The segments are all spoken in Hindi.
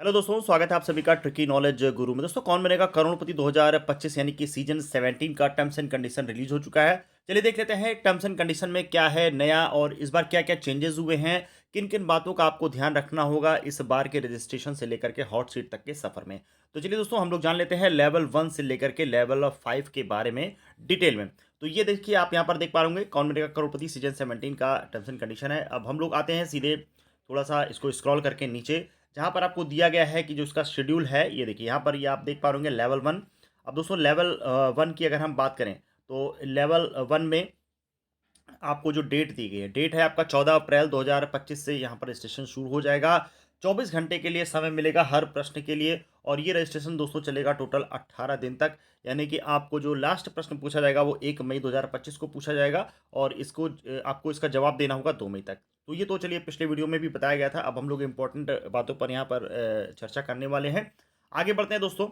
हेलो दोस्तों, स्वागत है आप सभी का ट्रिकी नॉलेज गुरु में। दोस्तों, कौन बनेगा करोड़पति 2025 यानी कि सीजन 17 का टर्म्स एंड कंडीशन रिलीज हो चुका है। चलिए देख लेते हैं टर्म्स एंड कंडीशन में क्या है नया और इस बार क्या क्या चेंजेस हुए हैं, किन किन बातों का आपको ध्यान रखना होगा इस बार के रजिस्ट्रेशन से लेकर के हॉट सीट तक के सफर में। तो चलिए दोस्तों, हम लोग जान लेते हैं लेवल 1 से लेकर के लेवल 5 के बारे में डिटेल में। तो ये देखिए, आप यहाँ पर देख पा रहे होंगे कौन बनेगा करोड़पति सीजन 17 का टर्म्स एंड कंडीशन है। अब हम लोग आते हैं सीधे थोड़ा सा इसको स्क्रॉल करके नीचे, जहाँ पर आपको दिया गया है कि जो उसका शेड्यूल है, ये देखिए यहाँ पर ये आप देख पा रहे होंगे लेवल 1। अब दोस्तों लेवल 1 की अगर हम बात करें तो लेवल 1 में आपको जो डेट दी गई है, डेट है आपका 14 अप्रैल 2025 से यहाँ पर रजिस्ट्रेशन शुरू हो जाएगा। 24 घंटे के लिए समय मिलेगा हर प्रश्न के लिए और ये रजिस्ट्रेशन दोस्तों चलेगा टोटल 18 दिन तक। यानी कि आपको जो लास्ट प्रश्न पूछा जाएगा वो 1 मई 2025 को पूछा जाएगा और इसको आपको इसका जवाब देना होगा 2 मई तक। तो ये तो चलिए पिछले वीडियो में भी बताया गया था। अब हम लोग इम्पोर्टेंट बातों पर यहाँ पर चर्चा करने वाले हैं। आगे बढ़ते हैं दोस्तों।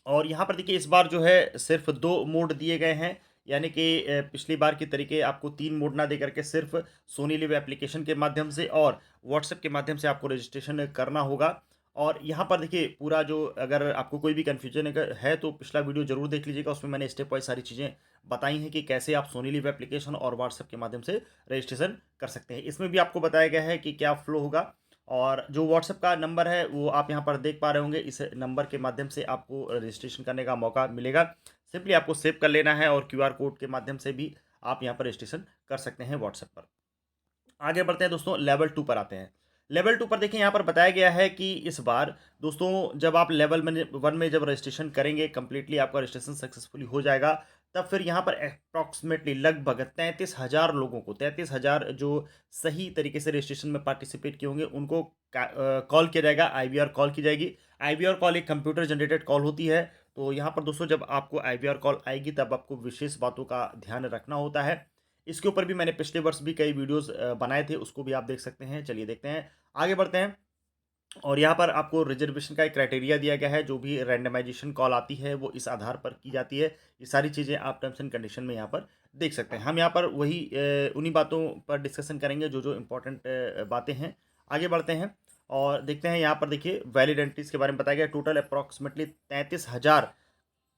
और यहाँ पर देखिए इस बार जो है सिर्फ 2 मोड दिए गए हैं। यानी कि पिछली बार की तरीके आपको 3 मोड ना दे करके सिर्फ सोनी लिव एप्लीकेशन के माध्यम से और व्हाट्सएप के माध्यम से आपको रजिस्ट्रेशन करना होगा। और यहाँ पर देखिए पूरा जो अगर आपको कोई भी कन्फ्यूजन अगर है तो पिछला वीडियो ज़रूर देख लीजिएगा, उसमें मैंने स्टेप वाइज सारी चीज़ें बताई हैं कि कैसे आप सोनी लिव एप्लीकेशन और व्हाट्सएप के माध्यम से रजिस्ट्रेशन कर सकते हैं। इसमें भी आपको बताया गया है कि क्या फ्लो होगा। और जो व्हाट्सएप का नंबर है वो आप यहाँ पर देख पा रहे होंगे, इस नंबर के माध्यम से आपको रजिस्ट्रेशन करने का मौका मिलेगा। सिंपली आपको सेव कर लेना है और क्यूआर कोड के माध्यम से भी आप यहाँ पर रजिस्ट्रेशन कर सकते हैं व्हाट्सएप पर। आगे बढ़ते हैं दोस्तों, लेवल 2 पर आते हैं। लेवल 2 पर देखिए यहाँ पर बताया गया है कि इस बार दोस्तों जब आप लेवल में 1 में जब रजिस्ट्रेशन करेंगे, कंप्लीटली आपका रजिस्ट्रेशन सक्सेसफुली हो जाएगा, तब फिर यहाँ पर अप्रॉक्सीमेटली लगभग 33,000 लोगों को, 33,000 जो सही तरीके से रजिस्ट्रेशन में पार्टिसिपेट किए होंगे उनको कॉल किया जाएगा, आईवीआर कॉल की जाएगी। आईवीआर कॉल एक कंप्यूटर जनरेटेड कॉल होती है। तो यहाँ पर दोस्तों जब आपको आईवीआर कॉल आएगी तब आपको विशेष बातों का ध्यान रखना होता है। इसके ऊपर भी मैंने पिछले वर्ष भी कई वीडियोस बनाए थे, उसको भी आप देख सकते हैं। चलिए देखते हैं, आगे बढ़ते हैं। और यहाँ पर आपको रिजर्वेशन का एक क्राइटेरिया दिया गया है, जो भी रैंडमाइजेशन कॉल आती है वो इस आधार पर की जाती है। ये सारी चीज़ें आप टर्म्स एंड कंडीशन में यहाँ पर देख सकते हैं। हम यहाँ पर वही उन्हीं बातों पर डिस्कशन करेंगे जो जो इम्पोर्टेंट बातें हैं। आगे बढ़ते हैं और देखते हैं। यहाँ पर देखिए वैलिड एंट्रीज़ के बारे में बताया गया। टोटल अप्रॉक्सीमेटली 33,000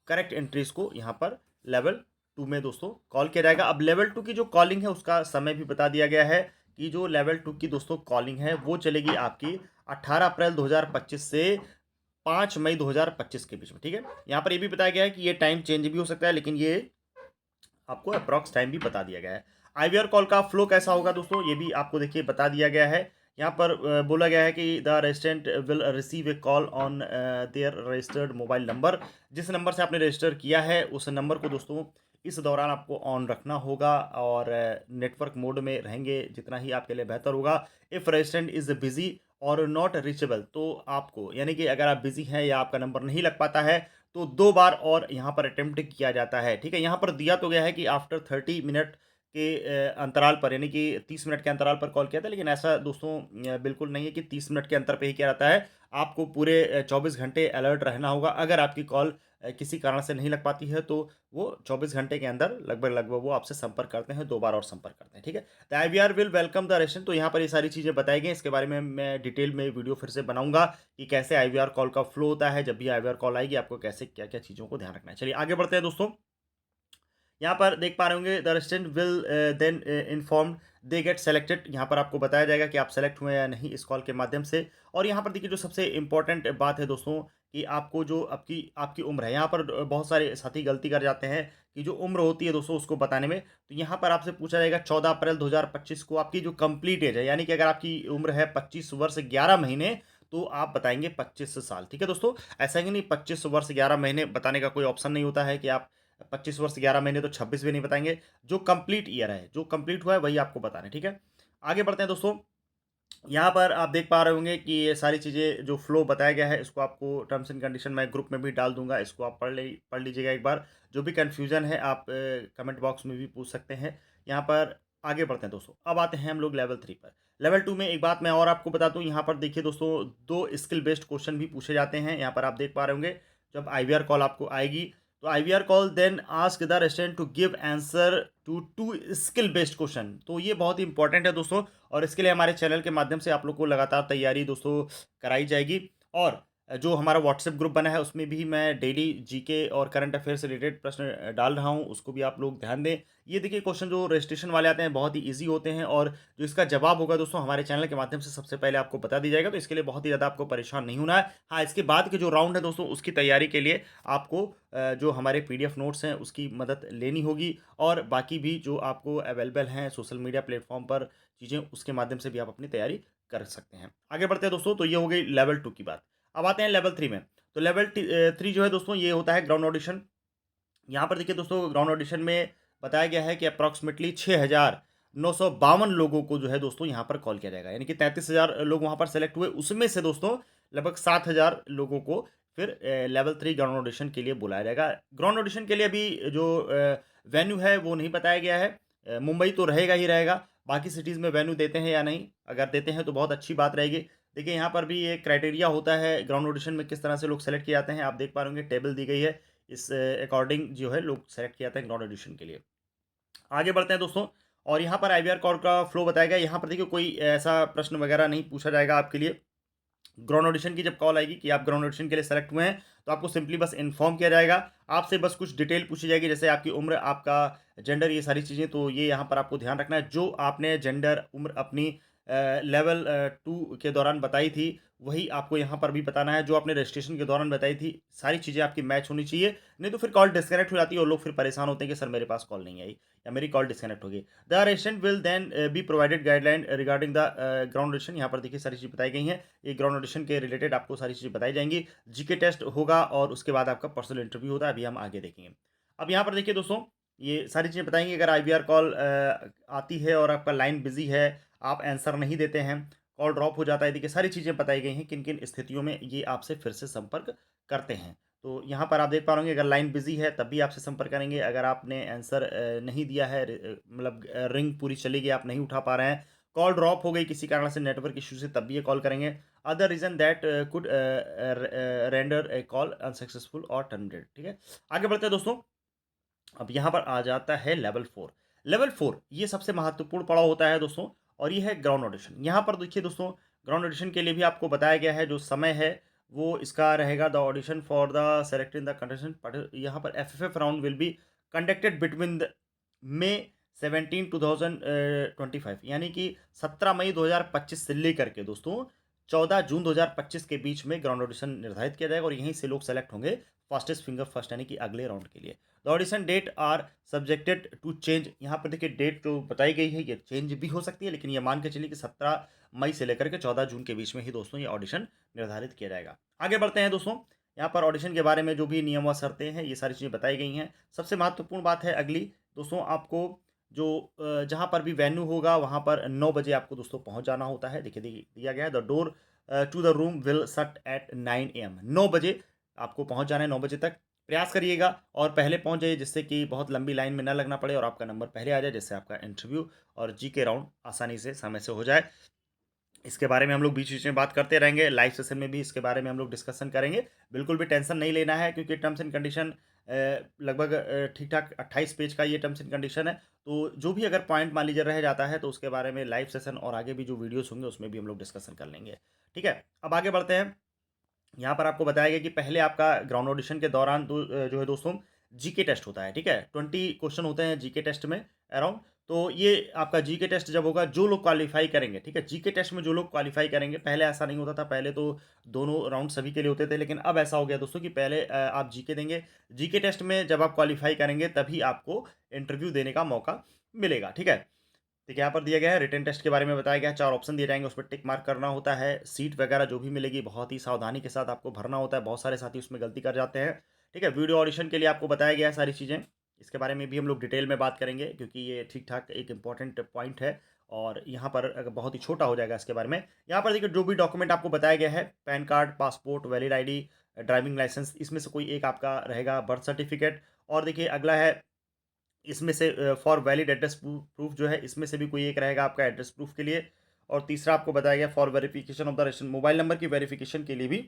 करेक्ट एंट्रीज़ को यहाँ पर लेवल 2 में दोस्तों कॉल किया जाएगा। अब लेवल 2 की जो कॉलिंग है उसका समय भी बता दिया गया है कि जो लेवल 2 की दोस्तों कॉलिंग है वो चलेगी आपकी 18 अप्रैल 2025 से 5 मई 2025 के बीच में। ठीक है, यहाँ पर ये भी बताया गया है कि ये टाइम चेंज भी हो सकता है, लेकिन ये आपको अप्रॉक्स टाइम भी बता दिया गया है। आईवीआर कॉल का फ्लो कैसा होगा दोस्तों, ये भी आपको देखिए बता दिया गया है। यहाँ पर बोला गया है कि the registrant will receive A call on their registered mobile number. जिस नंबर से आपने रजिस्टर किया है उस नंबर को दोस्तों इस दौरान आपको ऑन रखना होगा और नेटवर्क मोड में रहेंगे जितना ही आपके लिए बेहतर होगा। इफ़ रेजिस्टेंट इज़ बिजी और नॉट रीचेबल, तो आपको यानी कि अगर आप बिजी हैं या आपका नंबर नहीं लग पाता है तो 2 बार और यहाँ पर अटेम्प्ट किया जाता है। ठीक है, यहाँ पर दिया तो गया है कि आफ्टर 30 मिनट के अंतराल पर, यानी कि 30 मिनट के अंतराल पर कॉल किया था, लेकिन ऐसा दोस्तों बिल्कुल नहीं है कि 30 मिनट के अंतर पे ही किया जाता है। आपको पूरे 24 घंटे अलर्ट रहना होगा। अगर आपकी कॉल किसी कारण से नहीं लग पाती है तो वो 24 घंटे के अंदर लगभग वो आपसे संपर्क करते हैं, 2 बार और संपर्क करते हैं। ठीक है, the IVR will welcome the ration. तो यहाँ पर ये सारी चीज़ें बताई गई हैं। इसके बारे में मैं डिटेल में वीडियो फिर से बनाऊंगा कि कैसे आईवीआर कॉल का फ्लो होता है। जब भी आईवीआर कॉल आएगी आपको कैसे क्या क्या चीज़ों को ध्यान रखना है। चलिए आगे बढ़ते हैं दोस्तों। यहाँ पर देख पा रहे होंगे the rest and will then inform they get selected. यहाँ पर आपको बताया जाएगा कि आप सेलेक्ट हुए या नहीं इस कॉल के माध्यम से। और यहाँ पर देखिए जो सबसे इंपॉर्टेंट बात है दोस्तों कि आपको जो आपकी आपकी उम्र है, यहाँ पर बहुत सारे साथी गलती कर जाते हैं कि जो उम्र होती है दोस्तों उसको बताने में। तो यहाँ पर आपसे पूछा जाएगा 14 अप्रैल 2025 को आपकी जो कंप्लीट एज है, यानी कि अगर आपकी उम्र है 25 वर्ष 11 महीने तो आप बताएंगे 25 साल। ठीक है दोस्तों, ऐसा ही नहीं 25 वर्ष 11 महीने बताने का कोई ऑप्शन नहीं होता है कि आप 25 वर्ष 11 महीने तो 26 भी नहीं बताएंगे। जो कंप्लीट ईयर है, जो कंप्लीट हुआ है वही आपको बताना है। ठीक है, आगे बढ़ते हैं दोस्तों। यहाँ पर आप देख पा रहे होंगे कि ये सारी चीज़ें जो फ्लो बताया गया है इसको आपको टर्म्स एंड कंडीशन मैं ग्रुप में भी डाल दूंगा, इसको आप पढ़ लीजिएगा एक बार। जो भी कन्फ्यूजन है आप कमेंट बॉक्स में भी पूछ सकते हैं। यहाँ पर आगे बढ़ते हैं दोस्तों। अब आते हैं हम लोग लेवल 3 पर। लेवल 2 में एक बात मैं और आपको बता दूं, यहाँ पर देखिए दोस्तों 2 स्किल बेस्ड क्वेश्चन भी पूछे जाते हैं। यहाँ पर आप देख पा रहे होंगे जब आईवीआर कॉल आपको आएगी तो IVR call then ask the restaurant to give answer to 2 skill based question. तो ये बहुत ही इंपॉर्टेंट है दोस्तों और इसके लिए हमारे चैनल के माध्यम से आप लोग को लगातार तैयारी दोस्तों कराई जाएगी। और जो हमारा व्हाट्सएप ग्रुप बना है उसमें भी मैं डेली जीके और करंट अफेयर से रिलेटेड प्रश्न डाल रहा हूँ, उसको भी आप लोग ध्यान दें। ये देखिए क्वेश्चन जो रजिस्ट्रेशन वाले आते हैं बहुत ही ईज़ी होते हैं और जो इसका जवाब होगा दोस्तों हमारे चैनल के माध्यम से सबसे पहले आपको बता दिया जाएगा, तो इसके लिए बहुत ही ज़्यादा आपको परेशान नहीं होना है। हाँ, इसके बाद के जो राउंड है दोस्तों उसकी तैयारी के लिए आपको जो हमारे पीडीएफ नोट्स हैं उसकी मदद लेनी होगी और बाकी भी जो आपको अवेलेबल हैं सोशल मीडिया प्लेटफ़ॉर्म पर चीज़ें उसके माध्यम से भी आप अपनी तैयारी कर सकते हैं। आगे बढ़ते हैं दोस्तों, तो ये हो गई लेवल 2 की बात। अब आते हैं लेवल 3 में। तो लेवल 3 जो है दोस्तों ये होता है ग्राउंड ऑडिशन। यहाँ पर देखिए दोस्तों ग्राउंड ऑडिशन में बताया गया है कि अप्रॉक्सिमेटली 6,952 लोगों को जो है दोस्तों यहाँ पर कॉल किया जाएगा। यानी कि 33,000 लोग वहाँ पर सेलेक्ट हुए, उसमें से दोस्तों लगभग 7,000 लोगों को फिर लेवल 3 ग्राउंड ऑडिशन के लिए बुलाया जाएगा। ग्राउंड ऑडिशन के लिए अभी जो वेन्यू है वो नहीं बताया गया है। मुंबई तो रहेगा ही रहेगा, बाकी सिटीज़ में वेन्यू देते हैं या नहीं, अगर देते हैं तो बहुत अच्छी बात रहेगी। देखिए यहाँ पर भी एक क्राइटेरिया होता है ग्राउंड ऑडिशन में किस तरह से लोग सेलेक्ट किए जाते हैं, आप देख पा रहे होंगे टेबल दी गई है। इस अकॉर्डिंग जो है लोग सेलेक्ट किया जाते हैं ग्राउंड ऑडिशन के लिए। आगे बढ़ते हैं दोस्तों, और यहाँ पर आईवीआर कॉल का फ्लो बताया गया है। यहाँ पर देखिए कोई ऐसा प्रश्न वगैरह नहीं पूछा जाएगा आपके लिए। ग्राउंड ऑडिशन की जब कॉल आएगी कि आप ग्राउंड ऑडिशन के लिए सेलेक्ट हुए हैं, तो आपको सिंपली बस इन्फॉर्म किया जाएगा। आपसे बस कुछ डिटेल पूछी जाएगी, जैसे आपकी उम्र, आपका जेंडर, ये सारी चीज़ें। तो ये यहाँ पर आपको ध्यान रखना है, जो आपने जेंडर, उम्र अपनी लेवल 2 के दौरान बताई थी, वही आपको यहाँ पर भी बताना है। जो आपने रजिस्ट्रेशन के दौरान बताई थी, सारी चीज़ें आपकी मैच होनी चाहिए, नहीं तो फिर कॉल डिस्कनेक्ट हो जाती है और लोग फिर परेशान होते हैं कि सर मेरे पास कॉल नहीं आई या मेरी कॉल डिस्कनेक्ट हो गई। The registrant will then be provided guideline regarding the ground audition. यहाँ पर देखिए सारी चीज़ बताई गई हैं। ये ग्राउंड ऑडिशन के रिलेटेड आपको सारी चीज़ें बताई जाएंगी। जीके टेस्ट होगा और उसके बाद आपका पर्सनल इंटरव्यू होता है, अभी हम आगे देखेंगे। अब यहाँ पर देखिए दोस्तों, ये सारी चीज़ें बताएंगे। अगर आईवीआर कॉल आती है और आपका लाइन बिजी है, आप आंसर नहीं देते हैं, कॉल ड्रॉप हो जाता है, देखिए सारी चीज़ें बताई गई हैं किन किन स्थितियों में ये आपसे फिर से संपर्क करते हैं। तो यहाँ पर आप देख पा रहे होंगे, अगर लाइन बिजी है तब भी आपसे संपर्क करेंगे। अगर आपने आंसर नहीं दिया है, मतलब रिंग पूरी चली गई, आप नहीं उठा पा रहे हैं, कॉल ड्रॉप हो गई किसी कारण से नेटवर्क इशू से, तब भी ये कॉल करेंगे। Other reason that could render A call unsuccessful और टर्मिनेटेड। ठीक है, आगे बढ़ते हैं दोस्तों। अब यहाँ पर आ जाता है लेवल 4। लेवल 4 ये सबसे महत्वपूर्ण पड़ाव होता है दोस्तों, और ये है ग्राउंड ऑडिशन। यहाँ पर देखिए दोस्तों, ग्राउंड ऑडिशन के लिए भी आपको बताया गया है, जो समय है वो इसका रहेगा। The audition for the select in the contestant, यहाँ पर FFF round will be conducted between the May 17 2025, यानी कि 17 मई 2025 से लेकर के दोस्तों 14 जून 2025 के बीच में ग्राउंड ऑडिशन निर्धारित किया जाएगा और यहीं से लोग सेलेक्ट होंगे फास्टेस्ट फिंगर फर्स्ट, यानी कि अगले राउंड के लिए। The audition date are subjected to change. यहाँ पर देखिए डेट जो बताई गई है ये चेंज भी हो सकती है, लेकिन ये मान के चलिए कि 17 मई से लेकर के 14 जून के बीच में ही दोस्तों ये ऑडिशन निर्धारित किया जाएगा। आगे बढ़ते हैं दोस्तों, यहाँ पर ऑडिशन के बारे में जो भी नियम व शर्तें हैं ये सारी चीज़ें बताई गई हैं। सबसे महत्वपूर्ण बात है अगली दोस्तों, आपको जो जहाँ पर भी वेन्यू होगा वहाँ पर 9 बजे आपको दोस्तों पहुँच जाना होता है। देखिए दिया गया है, the door to the room will shut at 9 AM। 9 बजे आपको पहुँच जाना है, 9 बजे तक प्रयास करिएगा और पहले पहुँच जाइए, जिससे कि बहुत लंबी लाइन में ना लगना पड़े और आपका नंबर पहले आ जाए, जिससे आपका इंटरव्यू और जीके राउंड आसानी से समय से हो जाए। इसके बारे में हम लोग बीच-बीच में बात करते रहेंगे, लाइव सेशन में भी इसके बारे में हम लोग डिस्कशन करेंगे। बिल्कुल भी टेंशन नहीं लेना है, क्योंकि टर्म्स एंड कंडीशन लगभग ठीक-ठाक 28 पेज का ये टर्म्स एंड कंडीशन है। तो जो भी अगर पॉइंट मान लीजिए रह जाता है, तो उसके बारे में लाइव सेशन और आगे भी जो वीडियोज़ होंगे उसमें भी हम लोग डिस्कशन कर लेंगे। ठीक है? अब आगे बढ़ते हैं। यहाँ पर आपको बताया गया कि पहले आपका ग्राउंड ऑडिशन के दौरान जो है दोस्तों जीके टेस्ट होता है। ठीक है, 20 क्वेश्चन होते हैं जीके टेस्ट में अराउंड। तो ये आपका जीके टेस्ट जब होगा, जो लोग क्वालिफाई करेंगे, ठीक है, जीके टेस्ट में जो लोग क्वालिफाई करेंगे, पहले ऐसा नहीं होता था, पहले तो दोनों राउंड सभी के लिए होते थे, लेकिन अब ऐसा हो गया दोस्तों कि पहले आप जीके देंगे, जीके टेस्ट में जब आप क्वालिफाई करेंगे तभी आपको इंटरव्यू देने का मौका मिलेगा। ठीक है, देखिए यहाँ पर दिया गया है, रिटन टेस्ट के बारे में बताया गया है। 4 ऑप्शन दिए जाएंगे, उस पर टिक मार्क करना होता है। सीट वगैरह जो भी मिलेगी बहुत ही सावधानी के साथ आपको भरना होता है, बहुत सारे साथी उसमें गलती कर जाते हैं। ठीक है, वीडियो ऑडिशन के लिए आपको बताया गया है सारी चीज़ें, इसके बारे में भी हम लोग डिटेल में बात करेंगे, क्योंकि ये ठीक ठाक एक इंपॉर्टेंट पॉइंट है और यहाँ पर अगर बहुत ही छोटा हो जाएगा इसके बारे में। यहाँ पर देखिए जो भी डॉक्यूमेंट आपको बताया गया है, PAN card, passport, valid ID, driving licence, इसमें से कोई एक आपका रहेगा, बर्थ सर्टिफिकेट। और देखिए अगला है, इसमें से फॉर वैलिड एड्रेस प्रूफ जो है, इसमें से भी कोई एक रहेगा आपका एड्रेस प्रूफ के लिए। और तीसरा आपको बताया गया for verification of the ration, mobile number की वेरिफिकेशन के लिए भी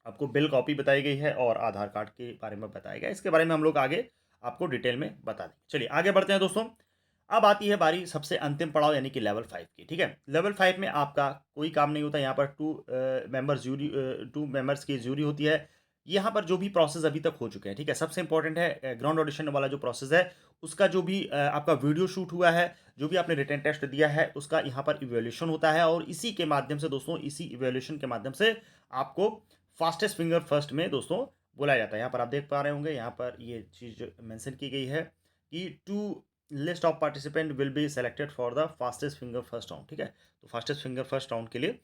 आपको बिल कॉपी बताई गई है और आधार कार्ड के बारे में बताया गया है। इसके बारे में हम लोग आगे आपको डिटेल में बता देंगे। चलिए आगे बढ़ते हैं दोस्तों। अब आती है बारी सबसे अंतिम पड़ाव यानी कि लेवल 5 की, ठीक है? लेवल 5 में आपका कोई काम नहीं होता, यहाँ पर 2 मेंबर्स की ज्यूरी होती है। यहाँ पर जो भी प्रोसेस अभी तक हो चुके हैं, ठीक है? सबसे इम्पोर्टेंट है ग्राउंड ऑडिशन वाला जो प्रोसेस है, उसका जो भी आपका वीडियो शूट हुआ है, जो भी आपने रिटन टेस्ट दिया है, उसका यहाँ पर इवैल्यूएशन होता है और इसी के माध्यम से दोस्तों, इसी इवैल्यूएशन के माध्यम से आपको फास्टेस्ट फिंगर फर्स्ट में दोस्तों बुलाया जाता है। यहाँ पर आप देख पा रहे होंगे, यहाँ पर ये चीज़ मेंशन की गई है कि two list of participant will be selected for the fastest finger first round, ठीक है? तो फास्टेस्ट फिंगर फर्स्ट राउंड के लिए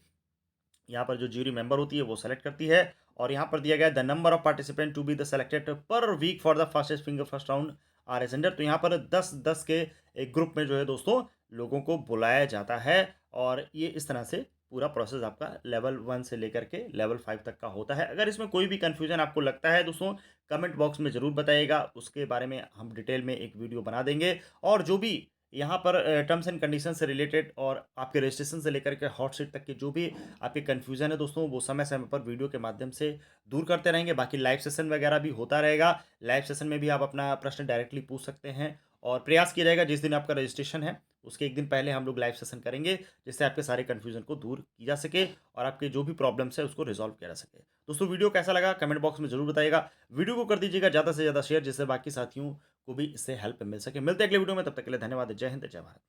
यहाँ पर जो ज्यूरी मेंबर होती है वो सेलेक्ट करती है और यहाँ पर दिया गया the number of participant to be the selected per week for the fastest finger first round are एजेंडर। तो यहाँ पर 10-10 के एक ग्रुप में जो है दोस्तों लोगों को बुलाया जाता है और ये इस तरह से पूरा प्रोसेस आपका लेवल 1 से लेकर के लेवल 5 तक का होता है। अगर इसमें कोई भी कन्फ्यूजन आपको लगता है दोस्तों, कमेंट बॉक्स में ज़रूर बताइएगा, उसके बारे में हम डिटेल में एक वीडियो बना देंगे। और जो भी यहाँ पर टर्म्स एंड कंडीशन से रिलेटेड और आपके रजिस्ट्रेशन से लेकर के हॉट सीट तक के जो भी आपके कन्फ्यूजन है दोस्तों, वो समय समय पर वीडियो के माध्यम से दूर करते रहेंगे। बाकी लाइव सेशन वगैरह भी होता रहेगा। लाइव सेशन में भी आप अपना प्रश्न डायरेक्टली पूछ सकते हैं और प्रयास किया जाएगा जिस दिन आपका रजिस्ट्रेशन है उसके एक दिन पहले हम लोग लाइव सेशन करेंगे, जिससे आपके सारे कन्फ्यूजन को दूर की जा सके और आपके जो भी प्रॉब्लम्स है उसको रिजॉल्व किया जा सके। दोस्तों वीडियो कैसा लगा कमेंट बॉक्स में जरूर बताइएगा। वीडियो को कर दीजिएगा ज़्यादा से ज़्यादा शेयर, जिससे बाकी साथियों को भी इससे हेल्प मिल सके। मिलते हैं अगले वीडियो में, तब तक के लिए धन्यवाद। जय हिंद, जय भारत।